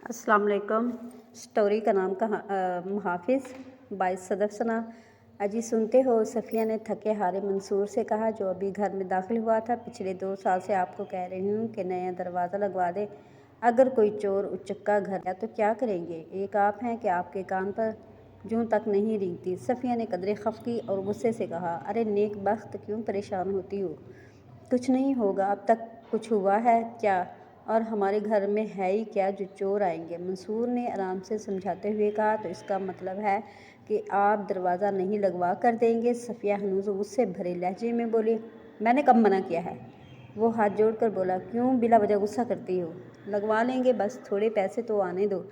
अस्सलाम वालेकुम। स्टोरी का नाम मुहाफिज। 22 सदफ सना। अजी सुनते हो, सफ़िया ने थके हारे मंसूर से कहा जो अभी घर में दाखिल हुआ था। पिछले 2 साल से आपको कह रही हूँ कि नया दरवाज़ा लगवा दे। अगर कोई चोर उचक्का घर आया तो क्या करेंगे? एक आप हैं कि आपके कान पर जूं तक नहीं रींगती। सफ़िया ने कदरे खफ की और गुस्से से कहा, अरे नेक बख्त, क्यों परेशान होती हो? कुछ नहीं होगा। अब तक कुछ हुआ है क्या? और हमारे घर में है ही क्या जो चोर आएंगे? मंसूर ने आराम से समझाते हुए कहा, तो इसका मतलब है कि आप दरवाज़ा नहीं लगवा कर देंगे? सफ़िया हनूज़ गुस्से भरे लहजे में बोली, मैंने कब मना किया है? वो हाथ जोड़कर बोला, क्यों बिला वजह गुस्सा करती हो? लगवा लेंगे, बस थोड़े पैसे तो आने दो।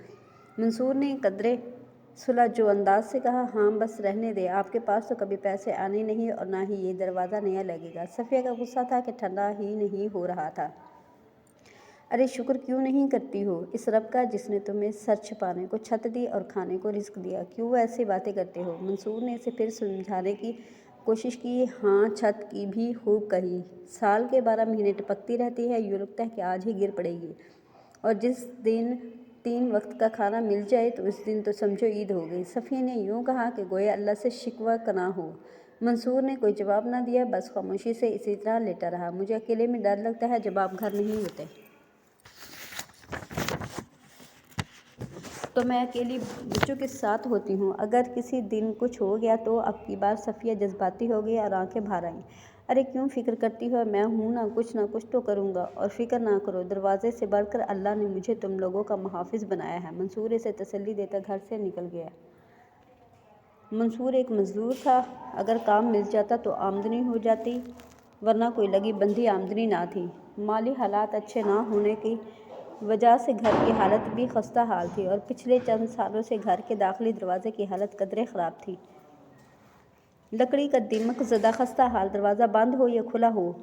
मंसूर ने कदरे सुलझ अंदाज से कहा, हाँ बस रहने दे, आपके पास तो कभी पैसे आने नहीं और ना ही ये दरवाज़ा नया लगेगा। सफ़िया का गुस्सा था कि ठंडा ही नहीं हो रहा था। अरे शुक्र क्यों नहीं करती हो इस रब का जिसने तुम्हें सर छिपाने को छत दी और खाने को रिस्क दिया? क्यों ऐसी बातें करते हो? मंसूर ने इसे फिर समझाने की कोशिश की। हाँ, छत की भी खूब कही। साल के 12 महीने टपकती रहती है, यूँ लगता है कि आज ही गिर पड़ेगी। और जिस दिन 3 वक्त का खाना मिल जाए तो उस दिन तो समझो ईद हो गई। सफ़िया ने यूँ कहा कि गोया अल्लाह से शिकवा ना हो। मंसूर ने कोई जवाब ना दिया, बस खामोशी से इसी तरह लेटा रहा। मुझे अकेले में डर लगता है जब आप घर नहीं होते, तो मैं अकेली बच्चों के साथ होती हूँ। अगर किसी दिन कुछ हो गया तो। अब की बार सफ़िया जज्बाती हो गई और आंखें भर आईं। अरे क्यों फ़िक्र करती हो? मैं हूँ ना कुछ तो करूँगा। और फ़िक्र ना करो, दरवाजे से बढ़कर अल्लाह ने मुझे तुम लोगों का मुहाफिज बनाया है। मंसूर इसे तसल्ली देकर घर से निकल गया। मंसूर एक मजदूर था। अगर काम मिल जाता तो आमदनी हो जाती, वरना कोई लगी बंधी आमदनी ना थी। माली हालात अच्छे ना होने की वजह से घर की हालत भी खस्ता हाल थी और पिछले चंद सालों से घर के दाखिली दरवाजे की हालत कदरे ख़राब थी। लकड़ी का दिमक ज़दा खस्ता हाल दरवाज़ा बंद हो या खुला हो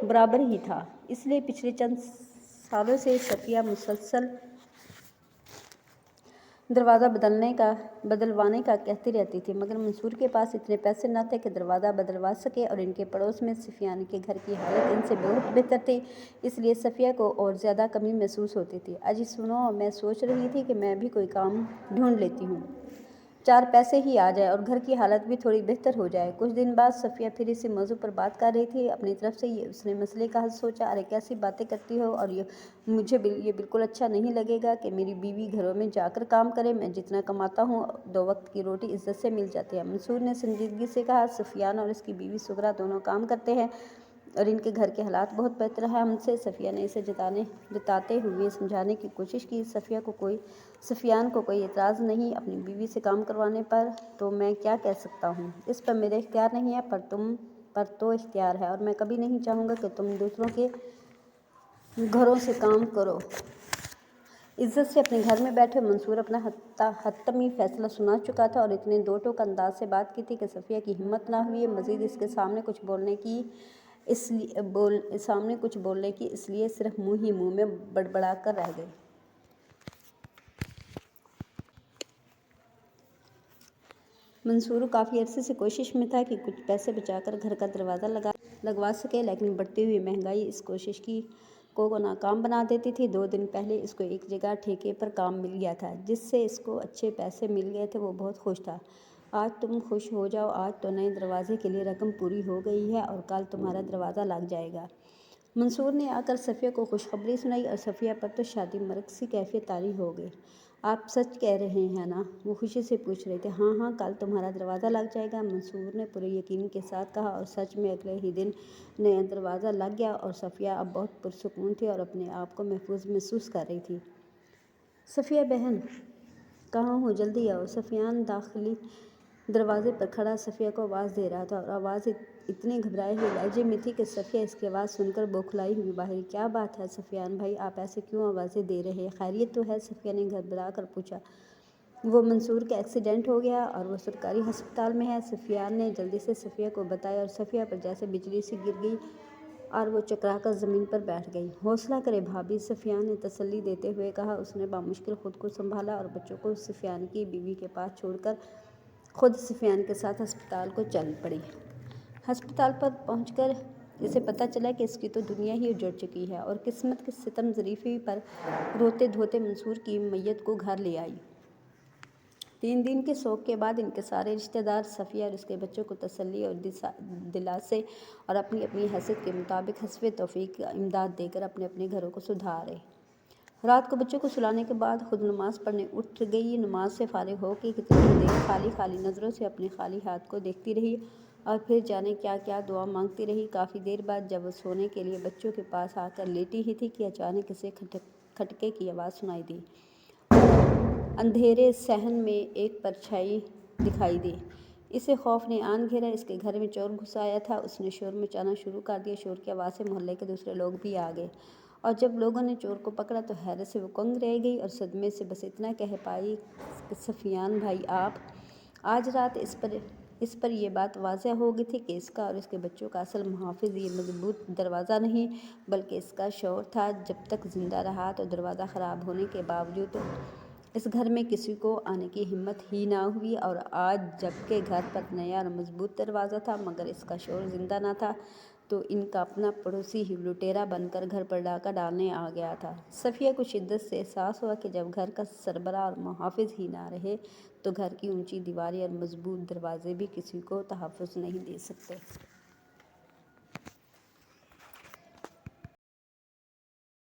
बराबर ही था। इसलिए पिछले चंद सालों से सफ़िया मुसलसल दरवाज़ा बदलवाने का कहती रहती थी, मगर मंसूर के पास इतने पैसे न थे कि दरवाज़ा बदलवा सके और इनके पड़ोस में सफ़ियान के घर की हालत इनसे बहुत बेहतर थी। इसलिए सफ़िया को और ज़्यादा कमी महसूस होती थी। अजी सुनो, मैं सोच रही थी कि मैं भी कोई काम ढूंढ लेती हूँ, 4 पैसे ही आ जाए और घर की हालत भी थोड़ी बेहतर हो जाए। कुछ दिन बाद सफ़िया फिर इसी मौजू पर बात कर रही थी। अपनी तरफ से उसने मसले का हल सोचा। अरे कैसी बातें करती हो, और ये बिल्कुल अच्छा नहीं लगेगा कि मेरी बीवी घरों में जाकर काम करे। मैं जितना कमाता हूँ 2 वक्त की रोटी इज्जत से मिल जाती है। मंसूर ने संजीदगी से कहा, सफ़ियान और इसकी बीवी सुगरा दोनों काम करते हैं और इनके घर के हालात बहुत बेहतर है हमसे। सफ़िया ने इसे जताते हुए समझाने की कोशिश की। सफ़ियान को कोई एतराज़ नहीं अपनी बीवी से काम करवाने पर। तो मैं क्या कह सकता हूँ? इस पर मेरा इख्तियार नहीं है, पर तुम पर तो इख्तियार है, और मैं कभी नहीं चाहूँगा कि तुम दूसरों के घरों से काम करो। इज्जत से अपने घर में बैठे। मंसूर अपना हत्तमी फैसला सुना चुका था और इतने दो टोक अंदाज से बात की थी कि सफ़िया की हिम्मत ना हुई मज़ीद इसके सामने कुछ बोलने की। इसलिए सिर्फ मुँह ही मुँह में बड़बड़ा कर रह गई। मंसूर काफ़ी अरसे से कोशिश में था कि कुछ पैसे बचाकर घर का दरवाज़ा लगवा सके, लेकिन बढ़ती हुई महंगाई इस कोशिश को नाकाम बना देती थी। 2 दिन पहले इसको एक जगह ठेके पर काम मिल गया था, जिससे इसको अच्छे पैसे मिल गए थे। वो बहुत खुश था। आज तुम खुश हो जाओ, आज तो नए दरवाजे के लिए रकम पूरी हो गई है और कल तुम्हारा दरवाज़ा लग जाएगा। मंसूर ने आकर सफ़िया को खुशखबरी सुनाई और सफ़िया पर तो शादी मर्ग सी कैफियत तारी हो गई। आप सच कह रहे हैं ना? वो खुशी से पूछ रहे थे। हाँ हाँ, कल तुम्हारा दरवाज़ा लग जाएगा, मंसूर ने पूरे यकीन के साथ कहा। और सच में अगले ही दिन नया दरवाज़ा लग गया और सफ़िया अब बहुत पुरसुकून थी और अपने आप को महफूज महसूस कर रही थी। सफ़िया बहन, कहाँ हो? जल्दी आओ। सफ़ियान दाखिली दरवाजे पर खड़ा सफ़िया को आवाज़ दे रहा था और आवाज़ इतनी घबराए हुए लहजे में थी कि सफ़िया इसकी आवाज़ सुनकर बौखलाई हुई बाहर। क्या बात है सफ़ियान भाई, आप ऐसे क्यों आवाज़ें दे रहे हैं? खैरियत तो है? सफ़िया ने घबरा कर पूछा। वो मंसूर का एक्सीडेंट हो गया और वो सरकारी अस्पताल में है। सफ़ियान ने जल्दी से सफ़िया को बताया और सफ़िया पर जैसे बिजली सी गिर गई और वो चकरा कर ज़मीन पर बैठ गई। हौसला करे भाभी, सफ़ियान ने तसल्ली देते हुए कहा। उसने बामुश्किल खुद को संभाला और बच्चों को सफ़ियान की बीवी के पास छोड़कर खुद सफ़ियान के साथ अस्पताल को चल पड़ी। अस्पताल पर पहुंचकर اسے پتہ چلا کہ اس کی تو دنیا ہی اجڑ چکی ہے، اور قسمت کے ستم ظریفی پر روتے دھوتے منصور کی میت کو گھر لے آئی۔ 3 دن کے سوگ کے بعد ان کے سارے رشتہ دار صفیہ اور اس کے بچوں کو تسلی اور دلاسے اور اپنی اپنی حیثیت کے مطابق حسب توفیق امداد دے کر اپنے اپنے گھروں کو سدھارے۔ رات کو بچوں کو سلانے کے بعد خود نماز پڑھنے اٹھ گئی۔ نماز سے فارغ ہو کے کتنی دیر خالی خالی نظروں سے اپنے خالی ہاتھ کو دیکھتی رہی اور پھر جانے کیا کیا دعا مانگتی رہی۔ کافی دیر بعد جب وہ سونے کے لیے بچوں کے پاس آ کر لیٹی ہی تھی کہ اچانک اسے کھٹکے کی آواز سنائی دی۔ اندھیرے صحن میں ایک پرچھائی دکھائی دی۔ اسے خوف نے آن گھیرا۔ اس کے گھر میں چور گھس آیا تھا۔ اس نے شور مچانا شروع کر دیا۔ شور کی آواز سے محلے کے دوسرے لوگ بھی آ گئے، اور جب لوگوں نے چور کو پکڑا تو حیرت سے وہ کنگ رہ گئی اور صدمے سے بس اتنا کہہ پائی کہ سفیان بھائی آپ۔ آج رات اس پر یہ بات واضح ہو گئی تھی کہ اس کا اور اس کے بچوں کا اصل محافظ یہ مضبوط دروازہ نہیں بلکہ اس کا شوہر تھا۔ جب تک زندہ رہا تو دروازہ خراب ہونے کے باوجود اس گھر میں کسی کو آنے کی ہمت ہی نہ ہوئی، اور آج جبکہ گھر پر نیا اور مضبوط دروازہ تھا مگر اس کا شوہر زندہ نہ تھا تو ان کا اپنا پڑوسی ہی لٹیرا بن کر گھر پر ڈاکہ ڈالنے آ گیا تھا۔ صفیہ کو شدت سے احساس ہوا کہ جب گھر کا سربراہ اور محافظ ہی نہ رہے تو گھر کی اونچی دیواریں اور مضبوط دروازے بھی کسی کو تحفظ نہیں دے سکتے۔